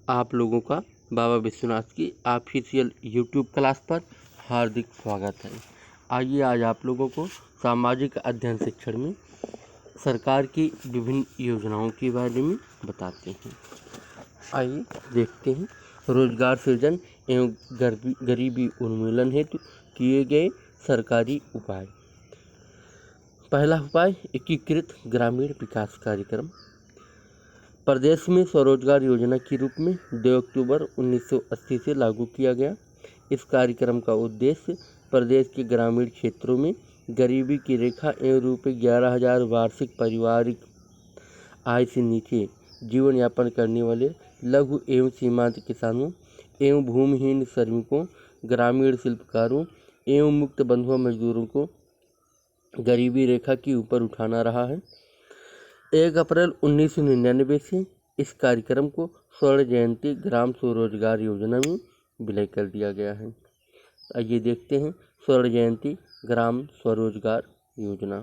आप लोगों का बाबा विश्वनाथ की ऑफिशियल यूट्यूब क्लास पर हार्दिक स्वागत है। आइए आज आप लोगों को सामाजिक अध्ययन शिक्षण में सरकार की विभिन्न योजनाओं के बारे में बताते हैं। आइए देखते हैं। रोजगार सृजन एवं गरीबी उन्मूलन हेतु किए गए सरकारी उपाय। पहला उपाय एकीकृत ग्रामीण विकास कार्यक्रम। प्रदेश में स्वरोजगार योजना के रूप में 2 अक्टूबर 1980 से लागू किया गया। इस कार्यक्रम का उद्देश्य प्रदेश के ग्रामीण क्षेत्रों में गरीबी की रेखा एवं ₹11,000 वार्षिक पारिवारिक आय से नीचे जीवन यापन करने वाले लघु एवं सीमांत किसानों एवं भूमिहीन श्रमिकों, ग्रामीण शिल्पकारों एवं मुक्त बंधुआ मजदूरों को गरीबी रेखा के ऊपर उठाना रहा है। 1 अप्रैल 1999 से इस कार्यक्रम को स्वर्ण जयंती ग्राम स्वरोजगार योजना में विलय कर दिया गया है। आइए देखते हैं स्वर्ण जयंती ग्राम स्वरोजगार योजना।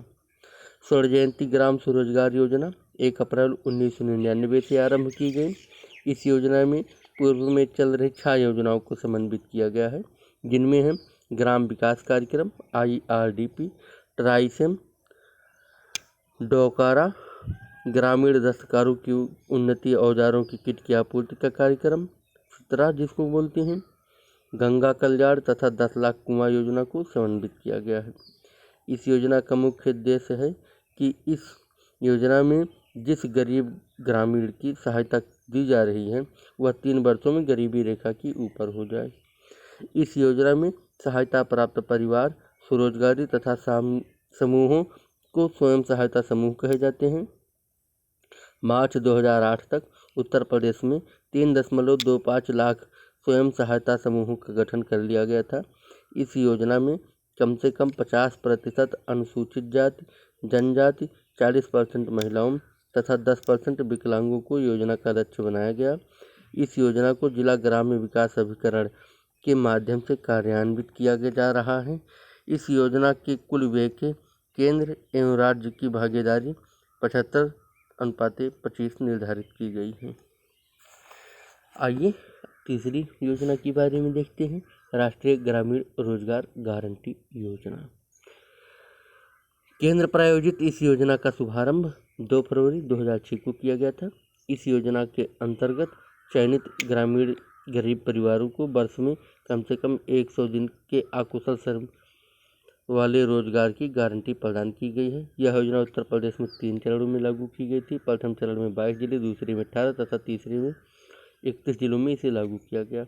स्वर्ण जयंती ग्राम स्वरोजगार योजना 1 अप्रैल 1999 से आरंभ की गई। इस योजना में पूर्व में चल रही 6 योजनाओं को समन्वित किया गया है, जिनमें है ग्राम विकास कार्यक्रम IRDP, ट्राइसेम, डोकारा, ग्रामीण दस्तकारों की उन्नति, औजारों की किट की आपूर्ति का कार्यक्रम 17 जिसको बोलते हैं, गंगा कल्याण तथा 10 लाख कुआं योजना को समन्वित किया गया है। इस योजना का मुख्य उद्देश्य है कि इस योजना में जिस गरीब ग्रामीण की सहायता दी जा रही है वह 3 वर्षों में गरीबी रेखा की ऊपर हो जाए। इस योजना में सहायता प्राप्त परिवार स्वरोजगारी तथा समूहों को स्वयं सहायता समूह कहे जाते हैं। मार्च 2008 तक उत्तर प्रदेश में 3.25 लाख स्वयं सहायता समूहों का गठन कर लिया गया था। इस योजना में कम से कम 50% अनुसूचित जाति जनजाति, 40% महिलाओं तथा 10% विकलांगों को योजना का लक्ष्य बनाया गया। इस योजना को जिला ग्राम्य विकास अभिकरण के माध्यम से कार्यान्वित किया जा रहा है। इस योजना के कुल व्यय के केंद्र एवं राज्य की भागीदारी 75:25 निर्धारित की गई है। आइए तीसरी योजना के बारे में देखते हैं। राष्ट्रीय ग्रामीण रोजगार गारंटी योजना। केंद्र प्रायोजित इस योजना का शुभारंभ 2 फरवरी 2006 को किया गया था। इस योजना के अंतर्गत चयनित ग्रामीण गरीब परिवारों को वर्ष में कम से कम 100 दिन के अकुशल श्रम वाले रोजगार की गारंटी प्रदान की गई है। यह योजना उत्तर प्रदेश में 3 चरणों में लागू की गई थी। प्रथम चरण में 22 जिले, दूसरे में 18 तथा तीसरे में 31 जिलों में इसे लागू किया गया।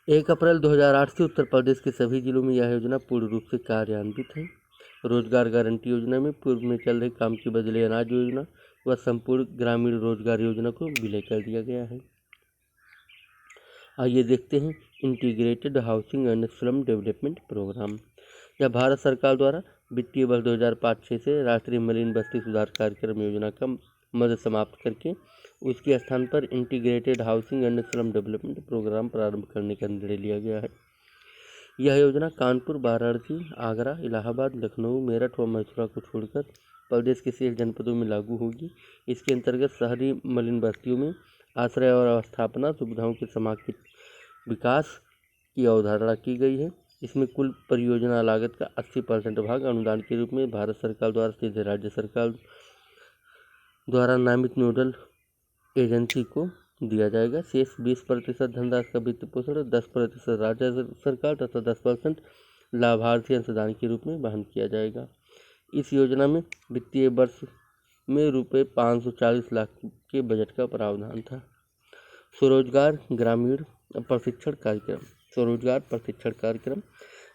1 अप्रैल 2008 से उत्तर प्रदेश के सभी जिलों में यह योजना पूर्ण रूप से कार्यान्वित है। रोजगार गारंटी योजना में पूर्व में चल रहे काम के बदले अनाज योजना व संपूर्ण ग्रामीण रोजगार योजना को विलय कर दिया गया है। आइए देखते हैं integrated housing and slum development programme. यह भारत सरकार द्वारा वित्तीय वर्ष 2005-06 से राष्ट्रीय मलिन बस्ती सुधार कार्यक्रम योजना का मद समाप्त करके उसके स्थान पर integrated housing and slum development programme प्रारंभ करने का निर्णय लिया गया है। यह योजना कानपुर, वाराणसी, आगरा, इलाहाबाद, लखनऊ, मेरठ व मथुरा को छोड़कर प्रदेश के शेष जनपदों में लागू होगी। इसके अंतर्गत शहरी मलिन बस्तियों में आश्रय और अवस्थापना सुविधाओं के समेकित विकास की अवधारणा की गई है। इसमें कुल परियोजना लागत का 80% भाग अनुदान के रूप में भारत सरकार द्वारा सीधे राज्य सरकार द्वारा नामित नोडल एजेंसी को दिया जाएगा। शेष 20% धनराशि का वित्त पोषण 10% राज्य सरकार तथा 10% लाभार्थी अंशदान के रूप में वहन किया जाएगा। इस योजना में वित्तीय वर्ष में ₹540 लाख के बजट का प्रावधान था। स्वरोजगार ग्रामीण प्रशिक्षण कार्यक्रम। स्वरोजगार प्रशिक्षण कार्यक्रम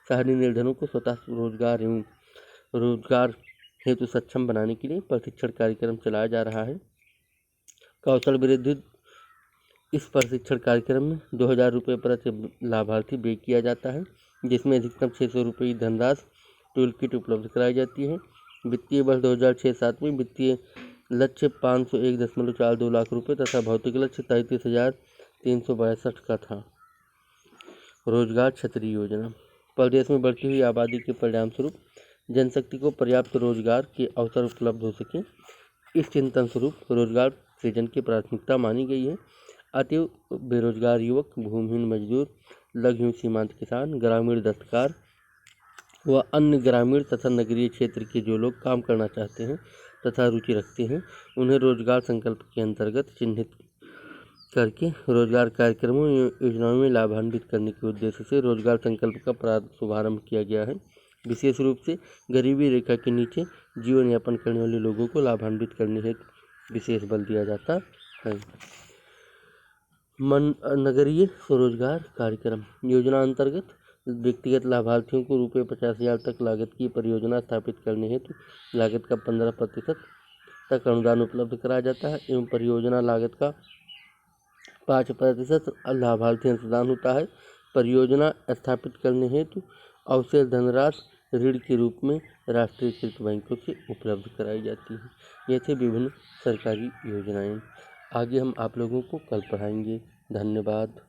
शहरी निर्धनों को स्वतः रोजगार एवं रोजगार हेतु सक्षम बनाने के लिए प्रशिक्षण कार्यक्रम चलाया जा रहा है। कौशल वृद्धि। इस प्रशिक्षण कार्यक्रम में 2,000 रुपये प्रति लाभार्थी व्यय किया जाता है, जिसमें अधिकतम 600 रुपये की धनराशि टूल किट उपलब्ध कराई जाती है। वित्तीय वर्ष 2006-07 में वित्तीय लक्ष्य 501.42 लाख रुपये तथा भौतिक लक्ष्य 33,362 का था। रोजगार छतरी योजना। प्रदेश में बढ़ती हुई आबादी के परिणाम स्वरूप जनशक्ति को पर्याप्त रोजगार के अवसर उपलब्ध हो सके, इस चिंतन स्वरूप रोजगार सृजन की प्राथमिकता मानी गई है। अतएव बेरोजगार युवक, भूमिहीन मजदूर, लघु सीमांत किसान, ग्रामीण दस्तकार व अन्य ग्रामीण तथा नगरीय क्षेत्र के जो लोग काम करना चाहते हैं तथा रुचि रखते हैं, उन्हें रोजगार संकल्प के अंतर्गत चिन्हित करके रोजगार कार्यक्रमों योजनाओं में लाभान्वित करने के उद्देश्य से रोजगार संकल्प का शुभारंभ किया गया है। विशेष रूप से गरीबी रेखा के नीचे जीवन यापन करने वाले लोगों को लाभान्वित करने हेतु विशेष बल दिया जाता है। नगरीय स्वरोजगार कार्यक्रम योजना अंतर्गत व्यक्तिगत लाभार्थियों को ₹50,000 तक लागत की परियोजना स्थापित करने हेतु लागत का 15% तक अनुदान उपलब्ध कराया जाता है एवं परियोजना लागत का 5% लाभार्थी अंशदान होता है। परियोजना स्थापित करने हेतु अवशेष धनराशि ऋण के रूप में राष्ट्रीयकृत बैंकों से उपलब्ध कराई जाती है। ये थे विभिन्न सरकारी योजनाएं। आगे हम आप लोगों को कल पढ़ाएंगे। धन्यवाद।